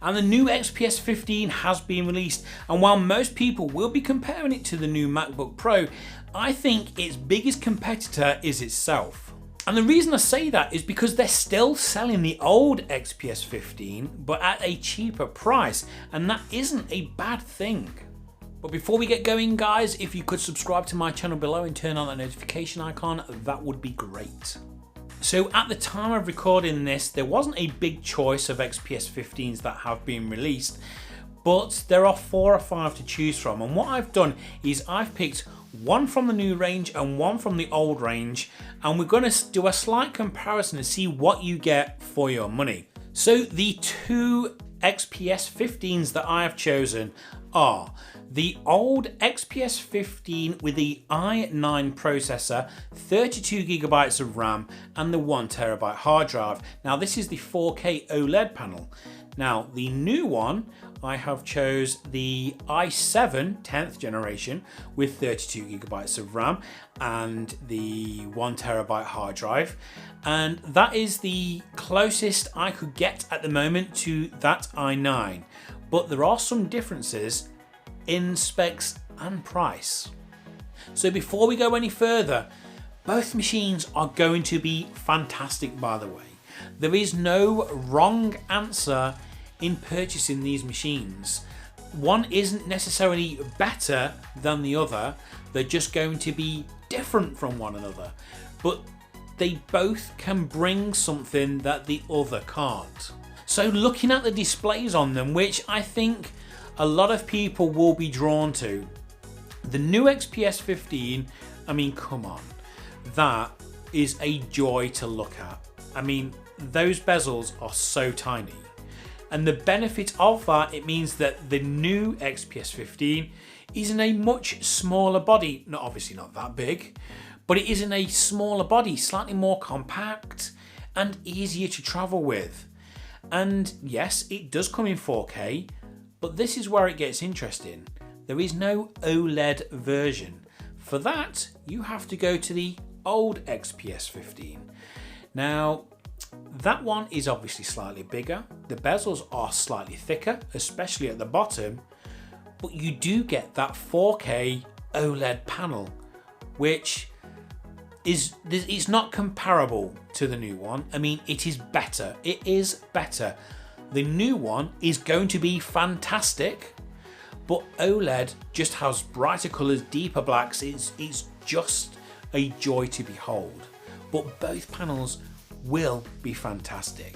And the new XPS 15 has been released, and while most people will be comparing it to the new MacBook Pro, I think its biggest competitor is itself. And the reason I say that is because they're still selling the old XPS 15 but at a cheaper price, and that isn't a bad thing. But before we get going, guys, if you could subscribe to my channel below and turn on that notification icon, that would be great. So at the time of recording this, there wasn't a big choice of XPS 15s that have been released, but there are 4 or 5 to choose from. And what I've done is I've picked one from the new range and one from the old range, and we're going to do a slight comparison to see what you get for your money. So the 2 XPS 15s that I have chosen are the old XPS 15 with the i9 processor, 32GB of RAM and the 1TB hard drive. Now this is the 4K OLED panel. Now the new one, I have chose the i7 10th generation with 32GB of RAM and the 1TB hard drive, and that is the closest I could get at the moment to that i9, but there are some differences in specs and price. So before we go any further, both machines are going to be fantastic, by the way. There is no wrong answer in purchasing these machines. One isn't necessarily better than the other, they're just going to be different from one another, but they both can bring something that the other can't. So looking at the displays on them, which I think a lot of people will be drawn to, the new XPS 15, I mean, come on, that is a joy to look at. I mean, those bezels are so tiny. And the benefit of that, it means that the new XPS 15 is in a much smaller body, not obviously not that big, but it is in a smaller body, slightly more compact and easier to travel with. And yes, it does come in 4K, but this is where it gets interesting. There is no OLED version. For that, you have to go to the old XPS 15. Now, that one is obviously slightly bigger. The bezels are slightly thicker, especially at the bottom, but you do get that 4K OLED panel, which it's not comparable to the new one. I mean, it is better. It is better. The new one is going to be fantastic, but OLED just has brighter colours, deeper blacks. It's just a joy to behold. But both panels will be fantastic.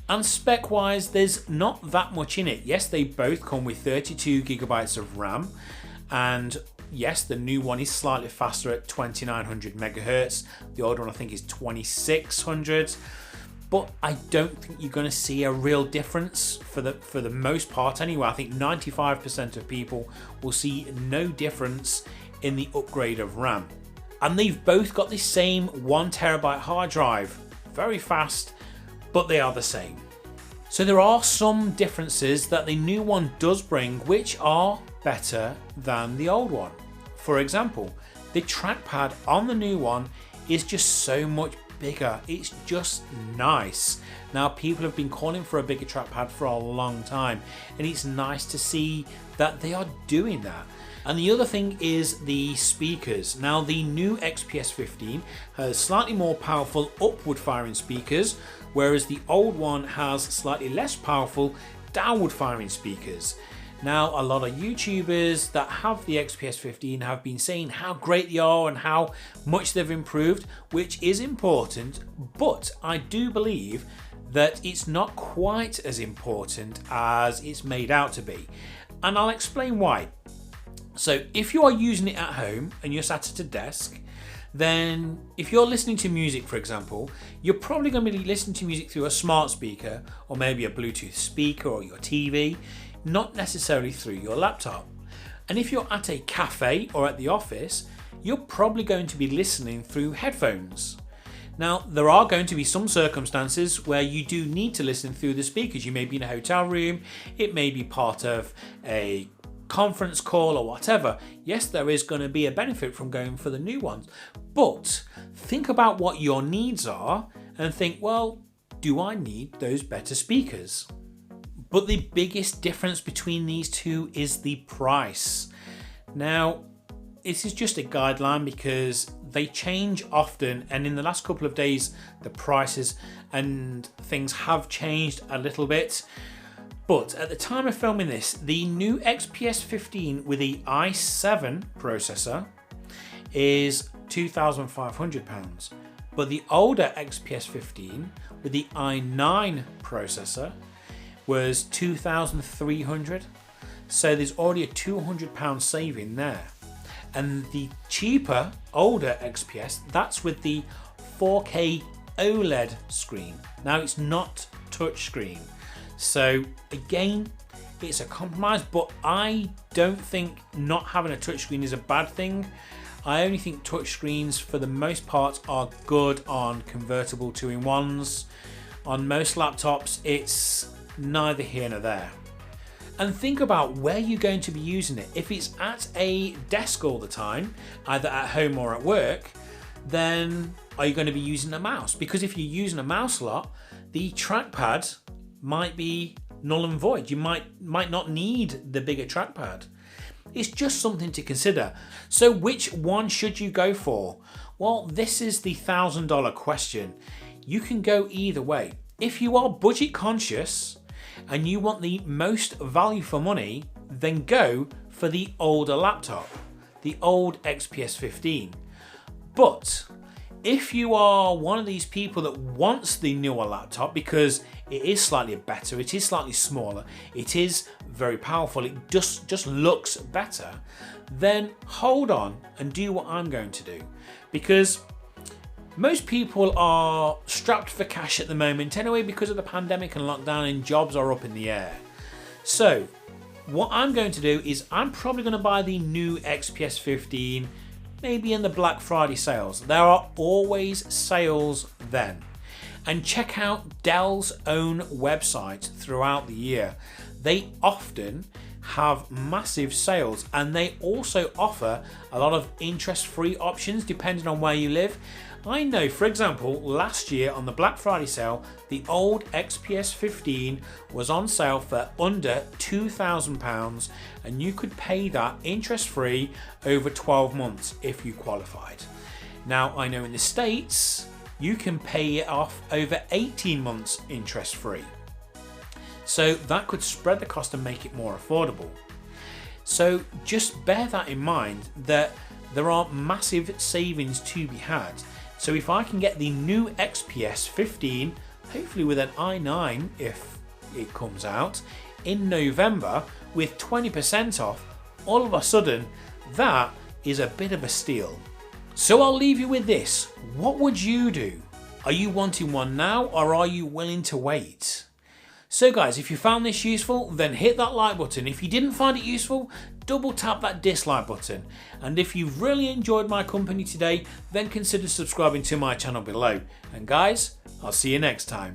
And spec wise, there's not that much in it. Yes, they both come with 32GB of RAM, and yes, the new one is slightly faster at 2900 MHz. The old one I think is 2600. But I don't think you're going to see a real difference for the most part anyway. I think 95% of people will see no difference in the upgrade of RAM. And they've both got the same 1TB hard drive. Very fast, but they are the same. So there are some differences that the new one does bring which are better than the old one. For example, the trackpad on the new one is just so much bigger. It's just nice. Now, people have been calling for a bigger trackpad for a long time, and it's nice to see that they are doing that. And the other thing is the speakers. Now, the new XPS 15 has slightly more powerful upward firing speakers, whereas the old one has slightly less powerful downward firing speakers. Now, a lot of YouTubers that have the XPS 15 have been saying how great they are and how much they've improved, which is important, but I do believe that it's not quite as important as it's made out to be. And I'll explain why. So if you are using it at home and you're sat at a desk, then if you're listening to music, for example, you're probably going to be listening to music through a smart speaker or maybe a Bluetooth speaker or your TV, not necessarily through your laptop. And if you're at a cafe or at the office, you're probably going to be listening through headphones. Now, there are going to be some circumstances where you do need to listen through the speakers. You may be in a hotel room, it may be part of a conference call or whatever. Yes, there is going to be a benefit from going for the new ones, but think about what your needs are and think, well, do I need those better speakers? But the biggest difference between these two is the price. Now, this is just a guideline because they change often, and in the last couple of days the prices and things have changed a little bit. But at the time of filming this, the new XPS 15 with the i7 processor is £2,500, but the older XPS 15 with the i9 processor was £2,300. So there's already a £200 saving there. And the cheaper, older XPS, that's with the 4K OLED screen. Now it's not touchscreen. So again, it's a compromise, but I don't think not having a touchscreen is a bad thing. I only think touchscreens for the most part are good on convertible 2-in-1s. On most laptops, it's neither here nor there. And think about where you're going to be using it. If it's at a desk all the time, either at home or at work, then are you going to be using a mouse? Because if you're using a mouse a lot, the trackpad might be null and void. You might not need the bigger trackpad. It's just something to consider. So which one should you go for? Well, this is the $1,000 question. You can go either way. If you are budget conscious and you want the most value for money, then go for the older laptop, the old XPS 15. But if you are one of these people that wants the newer laptop because it is slightly better, it is slightly smaller, it is very powerful, it just looks better, then hold on and do what I'm going to do. Because most people are strapped for cash at the moment anyway because of the pandemic and lockdown, and jobs are up in the air. So what I'm going to do is I'm probably going to buy the new XPS 15 maybe in the Black Friday sales. There are always sales then. And check out Dell's own website throughout the year. They often have massive sales, and they also offer a lot of interest-free options depending on where you live. I know, for example, last year on the Black Friday sale, the old XPS 15 was on sale for under £2,000, and you could pay that interest-free over 12 months if you qualified. Now, I know in the States, you can pay it off over 18 months interest-free. So that could spread the cost and make it more affordable. So just bear that in mind, that there are massive savings to be had. So if I can get the new XPS 15, hopefully with an i9 if it comes out, in November with 20% off, all of a sudden that is a bit of a steal. So I'll leave you with this. What would you do? Are you wanting one now, or are you willing to wait? So guys, if you found this useful, then hit that like button. If you didn't find it useful, double tap that dislike button. And if you've really enjoyed my company today, then consider subscribing to my channel below. And guys, I'll see you next time.